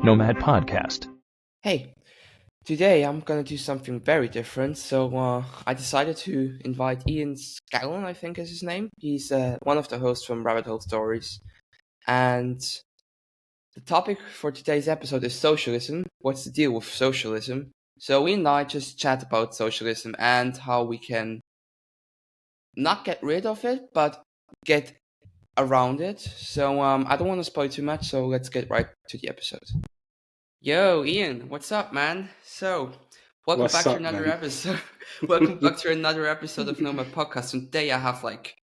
Nomad Podcast. Hey, today I'm gonna do something very different. So I decided to invite Ian Scanlon, I think is his name. He's one of the hosts from Rabbit Hole Stories. And the topic for today's episode is socialism. What's the deal with socialism? So Ian and I just chat about socialism and how we can not get rid of it, but get around it. So I don't want to spoil too much, so let's get right to the episode. Yo, Ian, what's up, man? So, welcome What's back to up, another man? episode. Welcome back to another episode of Nomad Podcast. And today I have like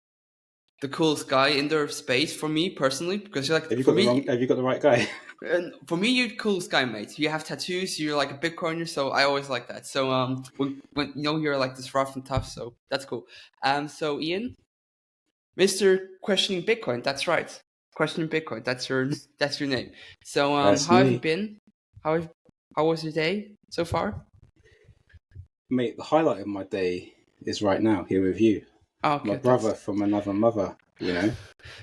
the coolest guy in the space for me personally, because you're like Have you for got me, have you got the right guy? for me, you're the coolest guy, mate. You have tattoos. You're like a Bitcoiner, so I always like that. So when you know you're like this rough and tough, so that's cool. So Ian, Mister Questioning Bitcoin. That's right, Questioning Bitcoin. That's your name. So That's how have you me. been? How was your day so far? Mate, the highlight of my day is right now here with you. Oh, okay, My brother from another mother, you know.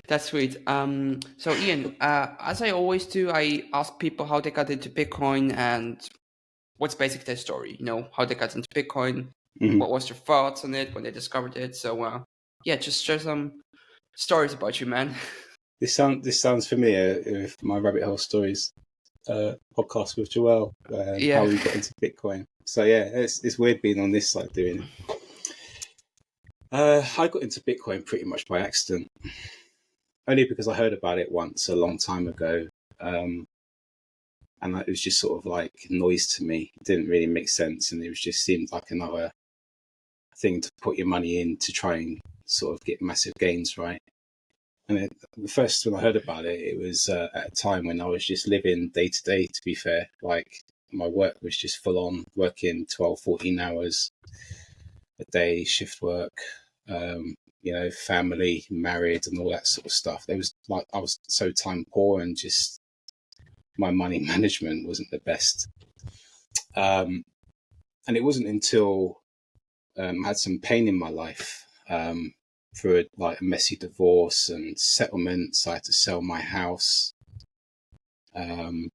That's sweet. So Ian, as I always do, I ask people how they got into Bitcoin and what's basically their story. You know, how they got into Bitcoin, Mhm. what was their thoughts on it when they discovered it. So yeah, just share some stories about you, man. This sounds familiar with my Rabbit Hole Stories podcast with Joel, Yeah. how we got into Bitcoin. So yeah, it's weird being on this side doing it. I got into Bitcoin pretty much by accident, only because I heard about it once a long time ago. And it was just sort of like noise to me. It didn't really make sense, and it was just seemed like another thing to put your money in to try and sort of get massive gains, right? And the first when I heard about it, it was at a time when I was just living day to day, to be fair. Like my work was just full on, working 12, 14 hours a day, shift work, family, married and all that sort of stuff. There was like, I was so time poor and just my money management wasn't the best. And it wasn't until I had some pain in my life, through a messy divorce and settlements. I had to sell my house. And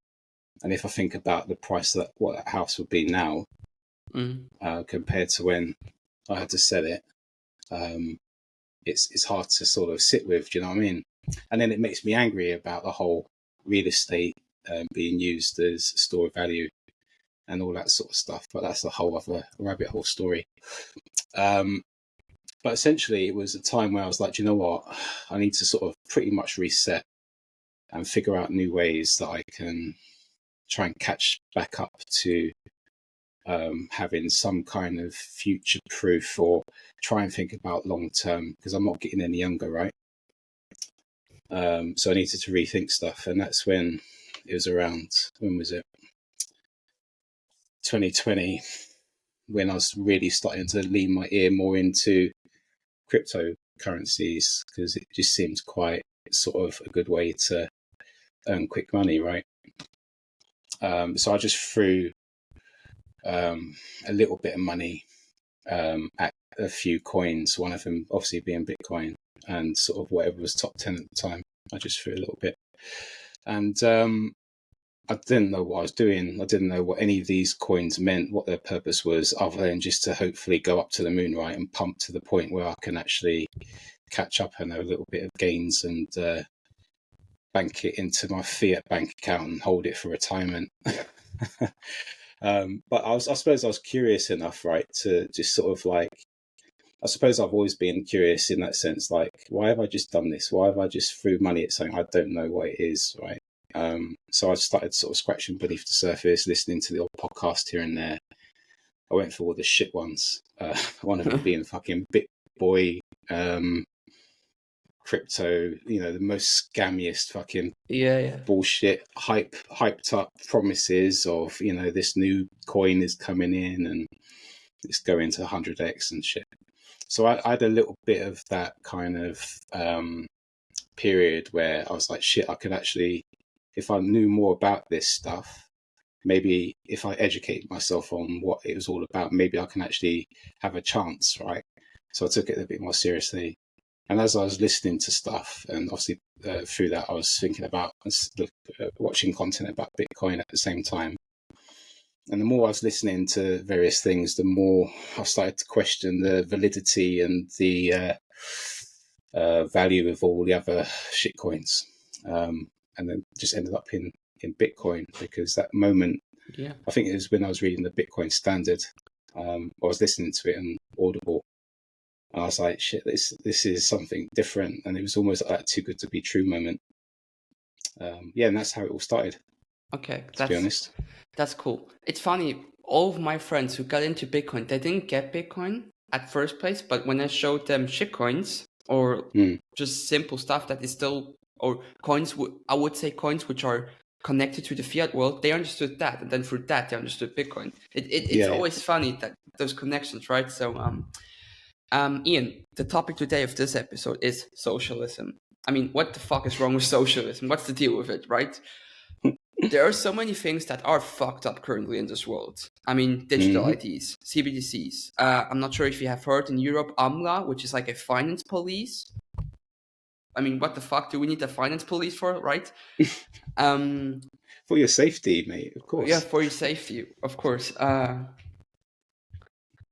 if I think about the price that what that house would be now, compared to when I had to sell it, it's hard to sort of sit with. Do you know what I mean? And then it makes me angry about the whole real estate being used as a store of value and all that sort of stuff. But that's a whole other rabbit hole story. But essentially, it was a time where I was like, do you know what? I need to sort of pretty much reset and figure out new ways that I can try and catch back up to having some kind of future proof, or try and think about long term, because I'm not getting any younger, right? So I needed to rethink stuff. And that's when it was around, when was it? 2020, when I was really starting to lean my ear more into cryptocurrencies, because it just seems quite sort of a good way to earn quick money, right? So I just threw a little bit of money at a few coins, one of them obviously being Bitcoin, and sort of whatever was top 10 at the time. I just threw a little bit. And I didn't know what I was doing. I didn't know what any of these coins meant, what their purpose was, other than just to hopefully go up to the moon, right, and pump to the point where I can actually catch up and have a little bit of gains and bank it into my fiat bank account and hold it for retirement. But I suppose I was curious enough, right, to just sort of like, I suppose I've always been curious in that sense, like, why have I just done this? Why have I just threw money at something I don't know what it is, right? So I started sort of scratching beneath the surface, listening to the old podcast here and there. I went for all the shit ones. One of them being fucking BitBoy, crypto, the most scammiest fucking bullshit, hyped up promises of, this new coin is coming in and it's going to 100x and shit. So I had a little bit of that kind of period where I was like, shit, I could actually, if I knew more about this stuff, maybe if I educate myself on what it was all about, maybe I can actually have a chance, right? So I took it a bit more seriously. And as I was listening to stuff, and obviously through that, I was thinking about watching content about Bitcoin at the same time. And the more I was listening to various things, the more I started to question the validity and the value of all the other shitcoins. And then just ended up in Bitcoin, because that moment, I think it was when I was reading the Bitcoin Standard, I was listening to it on Audible, and I was like, shit, this is something different. And it was almost like that too good to be true moment. And that's how it all started. Okay, to be honest. That's cool. It's funny, all of my friends who got into Bitcoin, they didn't get Bitcoin at first place, but when I showed them shitcoins or just simple stuff that is still, or coins, I would say coins which are connected to the fiat world, they understood that, and then through that they understood Bitcoin. It's always funny that those connections, right? So Ian, the topic today of this episode is socialism. I mean, what the fuck is wrong with socialism? What's the deal with it, right? There are so many things that are fucked up currently in this world. I mean, digital IDs, CBDCs. I'm not sure if you have heard in Europe, AMLA, which is like a finance police. I mean, what the fuck do we need a finance police for, right? For your safety, mate, of course. Yeah, for your safety, of course.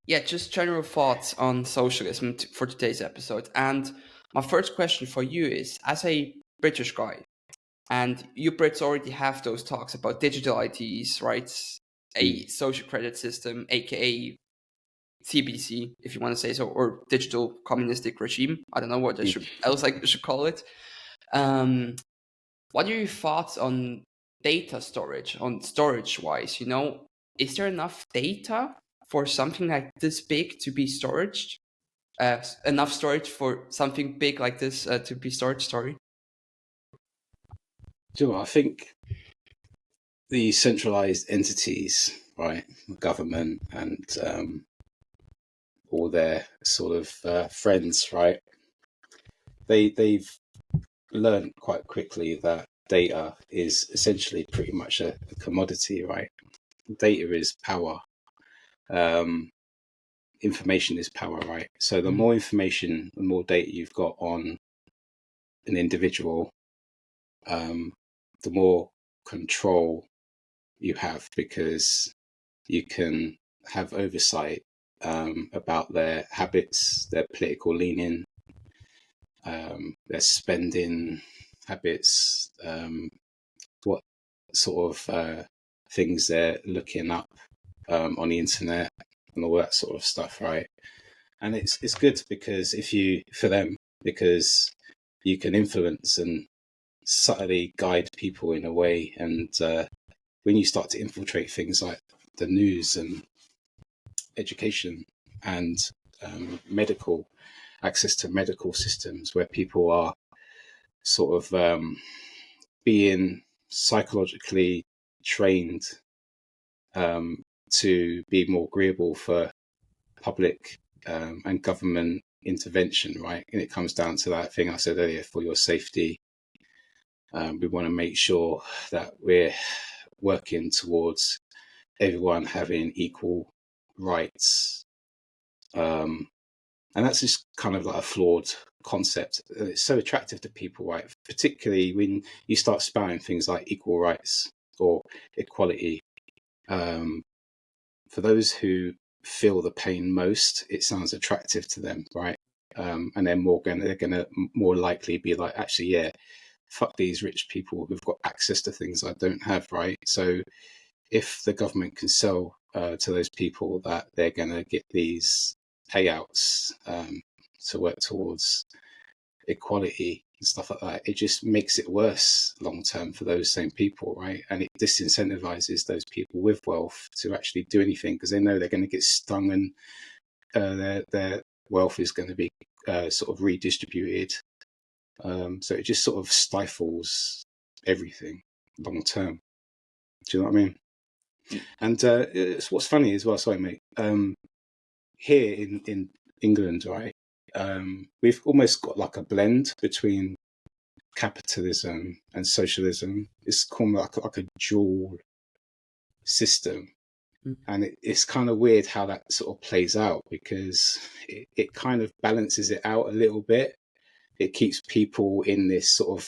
Just general thoughts on socialism for today's episode. And my first question for you is, as a British guy, and you Brits already have those talks about digital IDs, right? A social credit system, aka CBDC, if you want to say so, or digital communistic regime. I don't know what I should call it. What are your thoughts on data storage, on storage wise? Is there enough data for something like this big to be stored? Enough storage for something big like this to be stored? Sorry. I think the centralized entities, right, the government and all their sort of friends, right, they've learned quite quickly that data is essentially pretty much a commodity, right? Data is power. Information is power, right? So the more information, the more data you've got on an individual, the more control you have, because you can have oversight about their habits, their political leaning, their spending habits, what sort of things they're looking up on the internet and all that sort of stuff, right? And it's good because because you can influence and subtly guide people in a way. And when you start to infiltrate things like the news and education and medical access to medical systems, where people are sort of being psychologically trained to be more agreeable for public and government intervention, right? And it comes down to that thing I said earlier, for your safety. We want to make sure that we're working towards everyone having equal rights. And that's just kind of like a flawed concept. It's so attractive to people, right? Particularly when you start spouting things like equal rights or equality. For those who feel the pain most, it sounds attractive to them, right? And they're gonna more likely be like, actually, yeah, fuck these rich people who've got access to things I don't have, right? So if the government can sell to those people that they're gonna get these payouts to work towards equality and stuff like that, it just makes it worse long term for those same people, right? And it disincentivizes those people with wealth to actually do anything, because they know they're going to get stung, and their wealth is going to be sort of redistributed. So it just sort of stifles everything long term. Do you know what I mean? And it's what's funny as well. Sorry, mate. Here in England, right? We've almost got like a blend between capitalism and socialism. It's called like a dual system. And it's kind of weird how that sort of plays out, because it kind of balances it out a little bit. it keeps people in this sort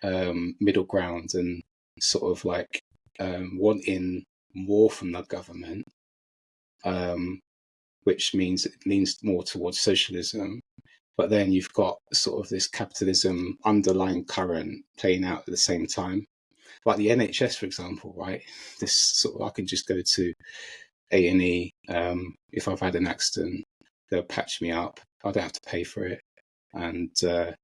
of middle ground and sort of like wanting more from the government, which means it leans more towards socialism. But then you've got sort of this capitalism underlying current playing out at the same time. Like the NHS, for example, right? This sort of, I can just go to A&E. If I've had an accident, they'll patch me up. I don't have to pay for it, and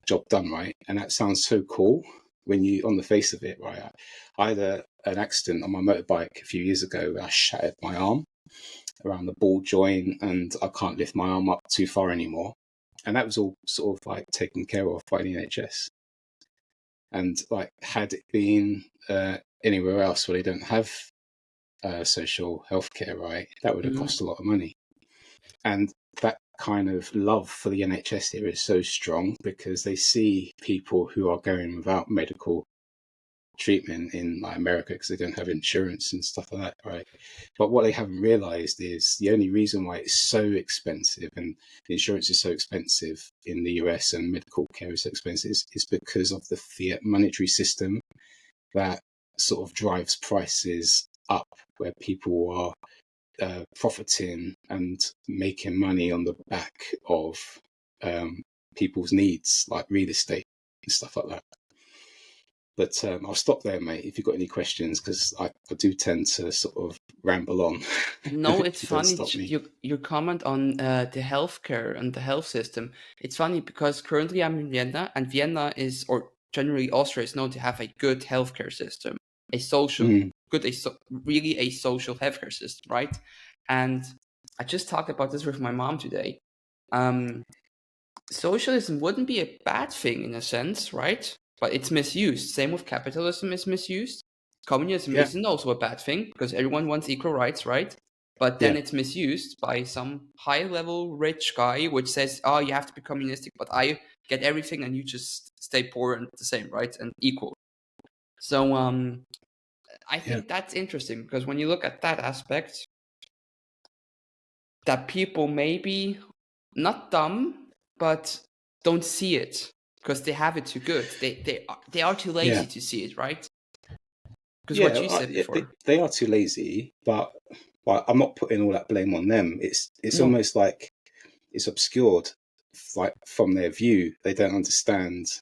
job done, right? And that sounds so cool when you, on the face of it, right? I had an accident on my motorbike a few years ago where I shattered my arm around the ball joint, and I can't lift my arm up too far anymore. And that was all sort of like taken care of by the NHS. And like, had it been anywhere else where they don't have social healthcare, right, that would have cost a lot of money. And that kind of love for the NHS here is so strong because they see people who are going without medical treatment in like America because they don't have insurance and stuff like that, right? But what they haven't realized is the only reason why it's so expensive and the insurance is so expensive in the US and medical care is so expensive is because of the fiat monetary system that sort of drives prices up, where people are profiting and making money on the back of people's needs, like real estate and stuff like that. But I'll stop there, mate, if you've got any questions, because I do tend to sort of ramble on. No, it's You don't funny. stop me. Your comment on the healthcare and the health system. It's funny because currently I'm in Vienna, and Vienna is, or generally Austria is known to have a good healthcare system, a social, really a social healthcare system, right? And I just talked about this with my mom today. Socialism wouldn't be a bad thing in a sense, right? But it's misused. Same with capitalism is misused. Communism Yeah, isn't also a bad thing because everyone wants equal rights, right? But then yeah, it's misused by some high-level rich guy which says, "Oh, you have to be communistic, but I get everything and you just stay poor and the same, right? And equal." So I yeah, think that's interesting because when you look at that aspect, that people maybe not dumb, but don't see it because they have it too good. They are too yeah. lazy to see it, right? Because what Yeah, you said yeah, before. they are too lazy, but I'm not putting all that blame on them. It's No. almost like it's obscured, like from their view. They don't understand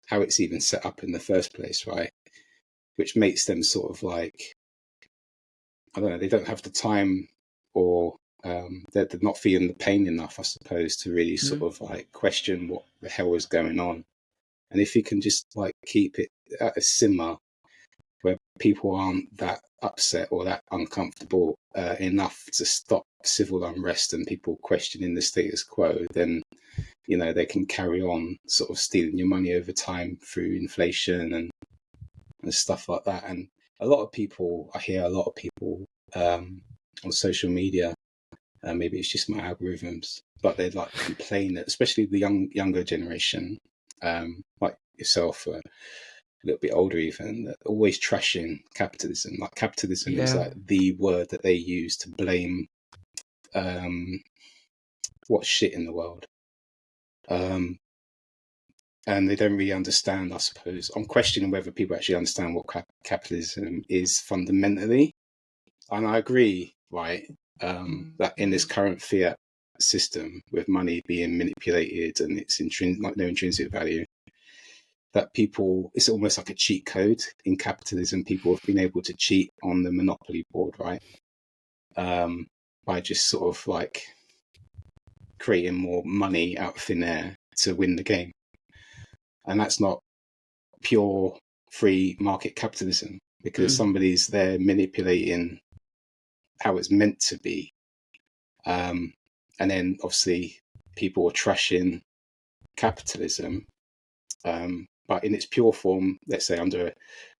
how it's even set up in the first place, right? Which makes them sort of like, I don't know, they don't have the time, or they're not feeling the pain enough, I suppose, to really sort of like question what the hell is going on. And if you can just like keep it at a simmer where people aren't that upset or that uncomfortable enough to stop civil unrest and people questioning the status quo, then you know they can carry on sort of stealing your money over time through inflation and stuff like that. And I hear a lot of people on social media, maybe it's just my algorithms, but they like complain that, especially the younger generation, like yourself, a little bit older even, that always trashing capitalism. Like capitalism is Yeah. like the word that they use to blame what's shit in the world. And they don't really understand, I suppose. I'm questioning whether people actually understand what capitalism is fundamentally. And I agree, right, that in this current fiat system with money being manipulated and it's like no intrinsic value, that people, it's almost like a cheat code in capitalism. People have been able to cheat on the monopoly board, right? By just sort of like creating more money out of thin air to win the game. And that's not pure free market capitalism, because somebody's there manipulating how it's meant to be. And then obviously people are trashing capitalism. But in its pure form, let's say under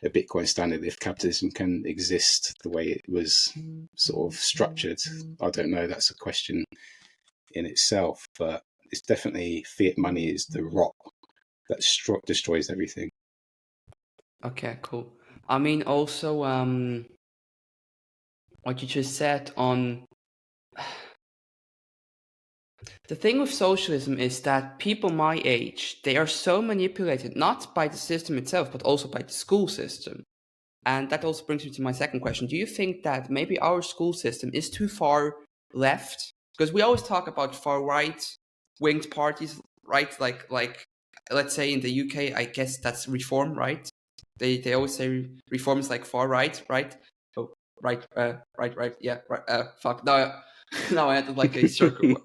a Bitcoin standard, if capitalism can exist the way it was sort of structured, I don't know, that's a question in itself. But it's definitely, fiat money is the rock that destroys everything. Okay, cool. I mean, also, what you just said on The thing with socialism is that people my age, they are so manipulated, not by the system itself, but also by the school system. And that also brings me to my second question. Do you think that maybe our school system is too far left? Because we always talk about far right winged parties, right? Like let's say in the UK, I guess that's reform, right? They always say reform is like far right, right? Oh, right, right, yeah, right. Fuck. Now, now I had like a circle.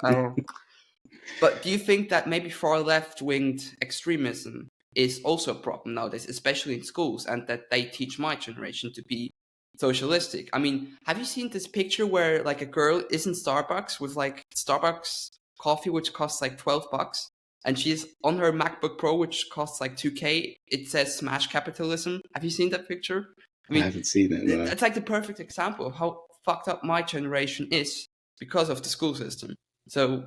But do you think that maybe far left winged extremism is also a problem nowadays, especially in schools, and that they teach my generation to be socialistic? I mean, have you seen this picture where like a girl is in Starbucks with like Starbucks coffee, which costs like $12, and she's on her MacBook Pro, which costs like 2K? It says "Smash Capitalism." Have you seen that picture? I I mean, haven't seen it, no. that's like the perfect example of how fucked up my generation is because of the school system. So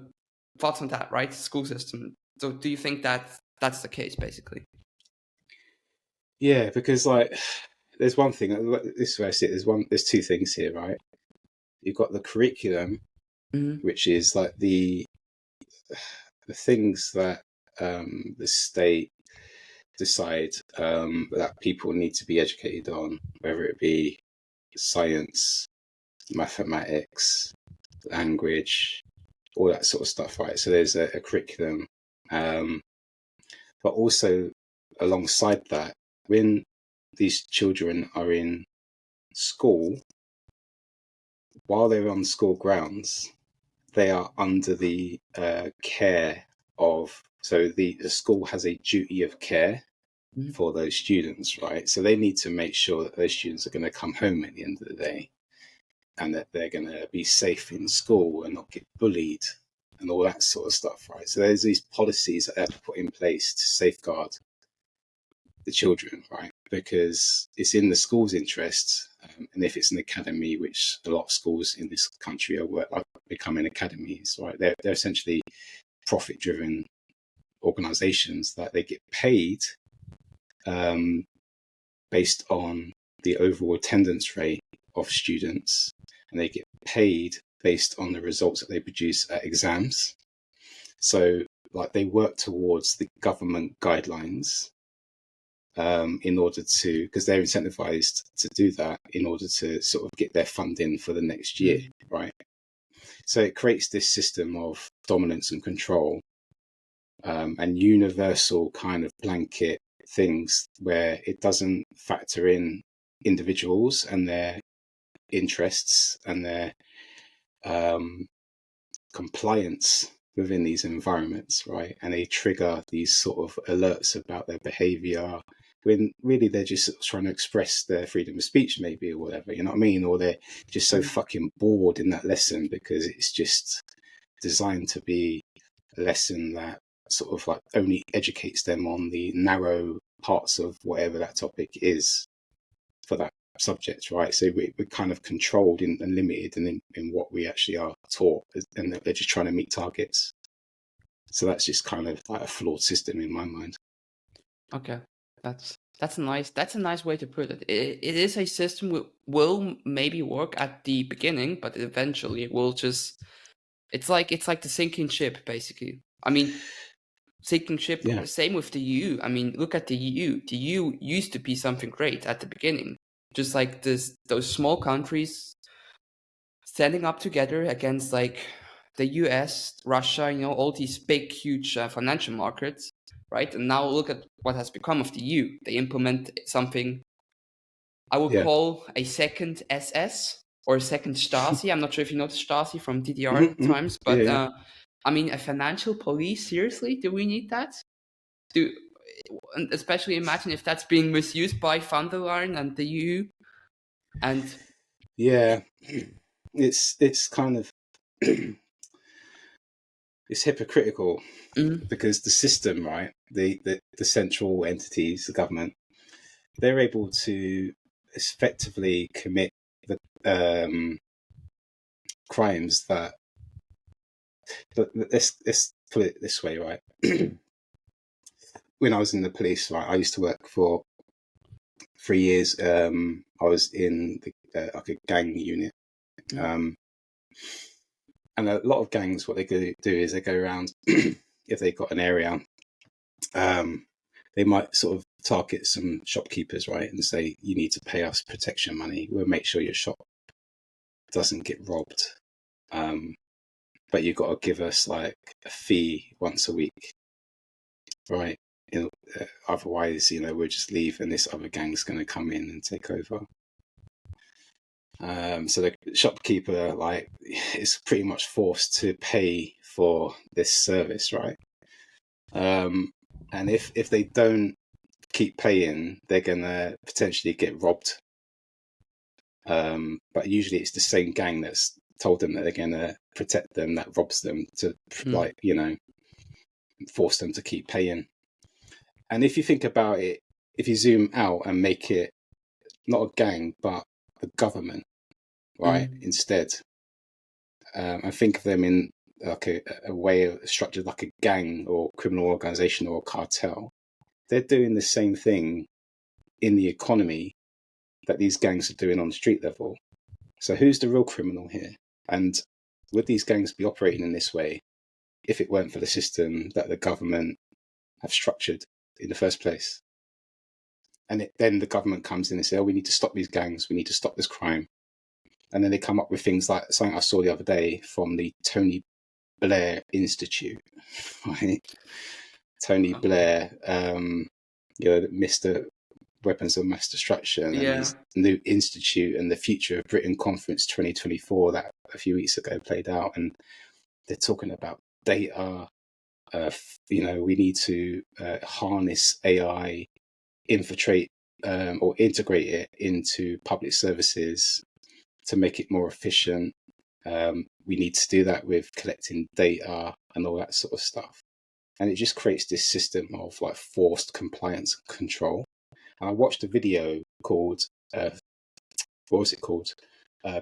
thoughts on that, right? School system. So do you think that that's the case, basically? Yeah, because like there's one thing. This is where I see it. There's two things here, right? You've got the curriculum, Mm-hmm. which is like the things that the state decide that people need to be educated on, whether it be science, mathematics, language, all that sort of stuff, right? So there's a curriculum, but also alongside that, when these children are in school, while they're on school grounds, they are under the care of. So the school has a duty of care Mm-hmm. for those students, right? So they need to make sure that those students are going to come home at the end of the day, and that they're going to be safe in school and not get bullied and all that sort of stuff, right? So there's these policies that they have to put in place to safeguard the children, right? Because it's in the school's interest, and if it's an academy, which a lot of schools in this country are becoming academies, right? They're essentially profit-driven organizations that they get paid based on the overall attendance rate of students, and they get paid based on the results that they produce at exams. So like they work towards the government guidelines in order to, because they're incentivized to do that in order to sort of get their funding for the next year, right? So it creates this system of dominance and control, and universal kind of blanket things where it doesn't factor in individuals and their interests and their compliance within these environments, right? And they trigger these sort of alerts about their behavior when really they're just sort of trying to express their freedom of speech, maybe, or whatever, you know what I mean? Or they're just so fucking bored in that lesson because it's just designed to be a lesson that sort of like only educates them on the narrow parts of whatever that topic is for that subject, right? So we're kind of controlled and limited in what we actually are taught, and they're just trying to meet targets. So that's just kind of like a flawed system in my mind. Okay, that's a nice way to put it. It is a system will maybe work at the beginning, but eventually it will just. It's like the sinking ship, basically. I mean, sinking ship. Yeah. Same with the EU. I mean, look at the EU. The EU used to be something great at the beginning, just like those small countries standing up together against like the US, Russia, all these big, huge financial markets, right? And now look at what has become of the EU. They implement something I would Yeah. call a second SS or a second Stasi. I'm not sure if you know the Stasi from DDR Mm-hmm. times, Yeah, but yeah. I mean, a financial police, seriously? Do we need that? Do And especially imagine if that's being misused by van der Leyen and the EU. And Yeah. It's kind of it's hypocritical because the system, right? The central entities, the government, they're able to effectively commit the crimes that. Let's put it this way, right? When I was in the police, right, I used to work for 3 years. I was in like a gang unit, And a lot of gangs, what they do is they go around, if they've got an area, they might sort of target some shopkeepers, right, and say, you need to pay us protection money. We'll make sure your shop doesn't get robbed. But you've got to give us like a fee once a week, right? Otherwise, we'll just leave and this other gang's going to come in and take over. So the shopkeeper is pretty much forced to pay for this service, right? And if they don't keep paying, they're gonna potentially get robbed. But usually it's the same gang that's told them that they're gonna protect them that robs them to force them to keep paying. And if you think about it, if you zoom out and make it not a gang but the government, right, instead, and think of them in like a way of structured like a gang or criminal organization or a cartel, they're doing the same thing in the economy that these gangs are doing on the street level. So who's the real criminal here? And would these gangs be operating in this way if it weren't for the system that the government have structured in the first place? And then the government comes in and says, we need to stop these gangs, we need to stop this crime. And then they come up with things like something I saw the other day from the Tony Blair Institute, right? Tony Blair, Mr. Weapons of Mass Destruction, and his new institute and the Future of Britain Conference 2024 that a few weeks ago played out. And they're talking about data. We need to harness AI, infiltrate or integrate it into public services to make it more efficient. We need to do that with collecting data and all that sort of stuff. And it just creates this system of like forced compliance and control. And I watched a video called,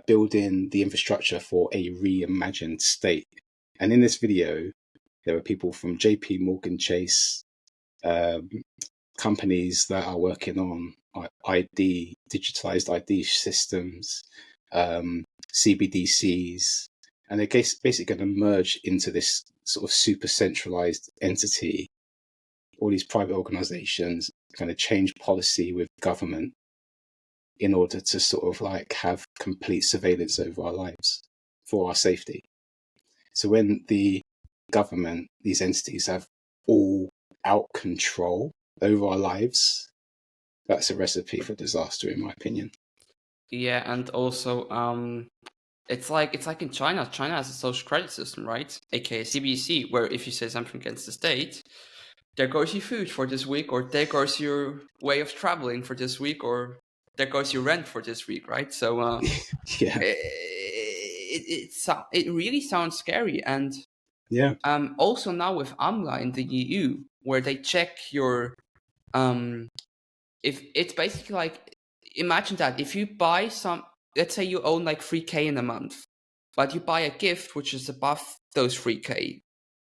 Building the Infrastructure for a Reimagined State. And in this video, there were people from JP Morgan Chase, companies that are working on digitalized ID systems, CBDCs, and they're basically going to merge into this sort of super centralized entity. All these private organizations are going to change policy with government in order to sort of like have complete surveillance over our lives for our safety. So when the government, these entities have all out control over our lives, that's a recipe for disaster, in my opinion. Yeah, and also it's like in China. China has a social credit system, right? AKA CBDC, where if you say something against the state, there goes your food for this week, or there goes your way of traveling for this week, or there goes your rent for this week, right? So yeah, it really sounds scary. And yeah, also now with AMLA in the EU, where they check your if it's basically like, imagine that if you buy let's say you own like 3K in a month, but you buy a gift which is above those 3K,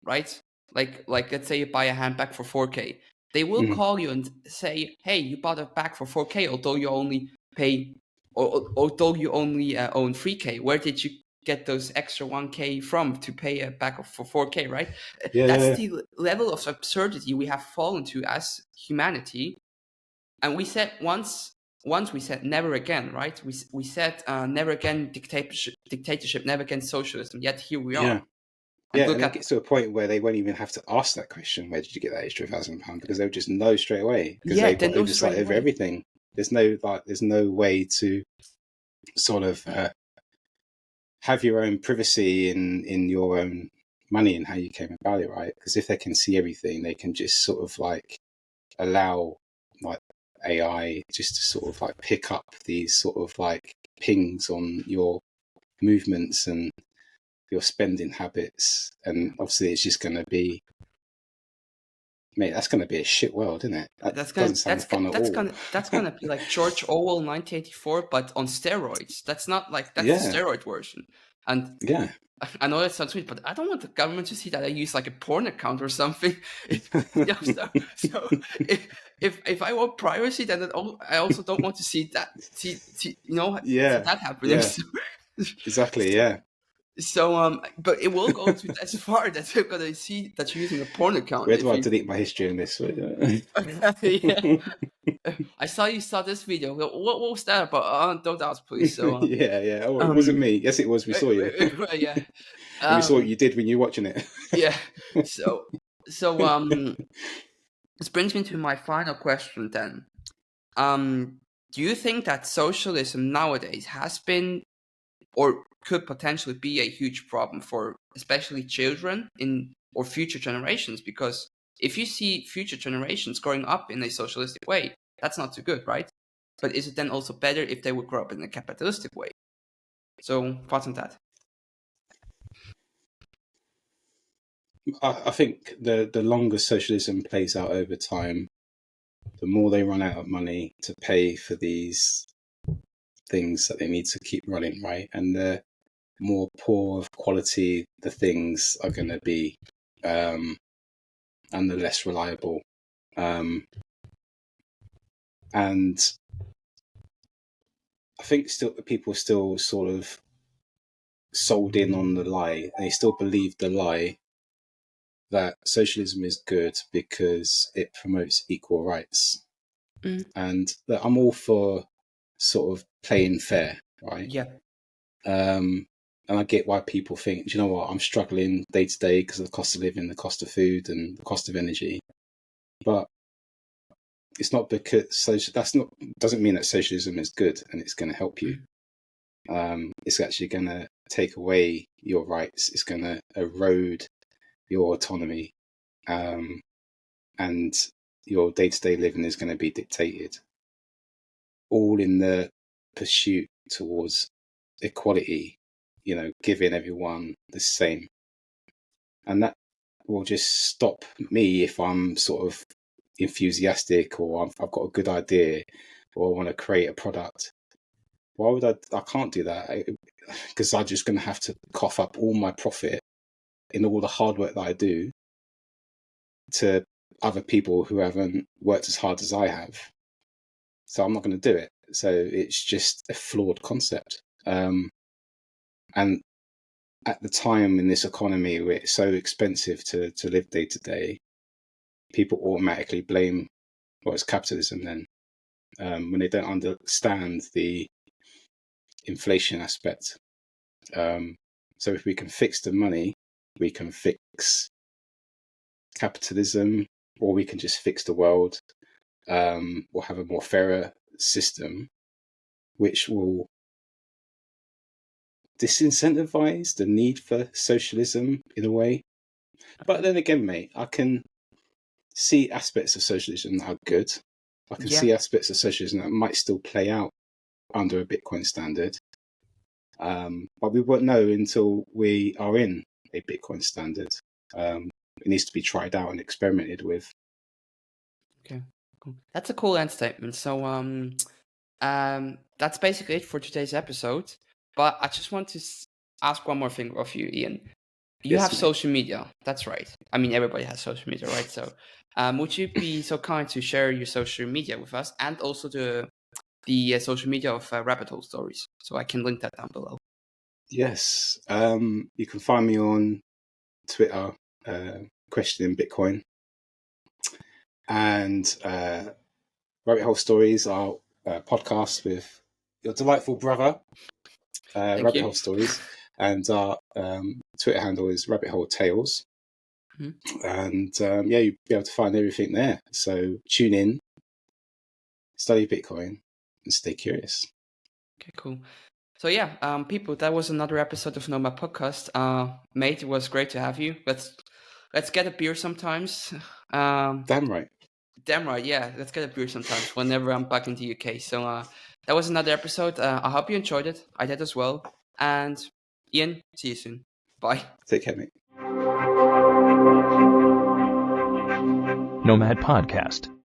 right? Like let's say you buy a handbag for 4K. They will call you and say, hey, you bought a bag for 4K, although you only pay, or although you only own 3K. Where did you get those extra 1K from to pay a bag for 4K, right? That's the level of absurdity we have fallen to as humanity. And we said once we said never again, right? We said never again dictatorship, never again socialism. Yet here we are. And it gets to a point where they won't even have to ask that question, where did you get that extra £1,000? Because they'll just know straight away. Because they've got oversight over everything. There's no way to sort of have your own privacy in your own money and how you came about it, right? Because if they can see everything, they can just sort of like allow like AI just to sort of like pick up these sort of like pings on your movements and your spending habits. And obviously it's just going to be, mate, that's going to be a shit world, isn't it? That's going to be like George Orwell 1984, but on steroids. That's not like, that's the steroid version. And yeah, I know that sounds sweet, but I don't want the government to see that I use like a porn account or something. So if I want privacy, then I also don't want to see that. See that happening. Yeah. Exactly. Yeah. So but it will go to as far that they're gonna see that you're using a porn account. Where do I delete my history in this? Yeah. I saw you saw this video. What was that about? Don't ask, please. Yeah. Oh, it wasn't me. Yes, it was. We saw you. Yeah. And we saw what you did when you were watching it. Yeah. So this brings me to my final question then. Do you think that socialism nowadays has been or could potentially be a huge problem for especially children or future generations? Because if you see future generations growing up in a socialistic way, that's not too good, right? But is it then also better if they would grow up in a capitalistic way? So thoughts on that? I think the longer socialism plays out over time, the more they run out of money to pay for these things that they need to keep running, right? And the more poor of quality the things are going to be, and the less reliable. And I think people still sort of sold in on the lie. They still believe the lie that socialism is good because it promotes equal rights. And that I'm all for sort of playing fair, right? Yeah. And I get why people think, do you know what, I'm struggling day to day because of the cost of living, the cost of food, and the cost of energy. But it's not because doesn't mean that socialism is good and it's going to help you. It's actually going to take away your rights. It's going to erode your autonomy, and your day-to-day living is going to be dictated, all in the pursuit towards equality, giving everyone the same. And that will just stop me if I'm sort of enthusiastic, or I've got a good idea, or I want to create a product. Why would I can't do that, because I'm just going to have to cough up all my profit in all the hard work that I do to other people who haven't worked as hard as I have. So I'm not going to do it. So it's just a flawed concept. And at the time in this economy where it's so expensive to live day to day, people automatically blame, it's capitalism then, when they don't understand the inflation aspect. So if we can fix the money, we can fix capitalism, or we can just fix the world, or have a more fairer system, which will disincentivize the need for socialism in a way. But then again, mate, I can see aspects of socialism that are good. I can see aspects of socialism that might still play out under a Bitcoin standard. But we won't know until we are in a Bitcoin standard. It needs to be tried out and experimented with. Okay, cool. That's a cool end statement. So that's basically it for today's episode. But I just want to ask one more thing of you, Ian. You have social media. That's right. I mean, everybody has social media, right? So would you be so kind to share your social media with us, and also the social media of Rabbit Hole Stories, so I can link that down below? Yes. You can find me on Twitter, questioning Bitcoin, and Rabbit Hole Stories, our podcast with your delightful brother, Rabbit Hole Stories, and our Twitter handle is Rabbit Hole Tales. And you'll be able to find everything there. So tune in, study Bitcoin, and stay curious. Okay, cool. So people, that was another episode of Nomad Podcast. Mate, it was great to have you. Let's get a beer sometimes. Damn right. Yeah. Let's get a beer sometimes whenever I'm back in the UK. So that was another episode. I hope you enjoyed it. I did as well. And Ian, see you soon. Bye. Take care, mate. Nomad Podcast.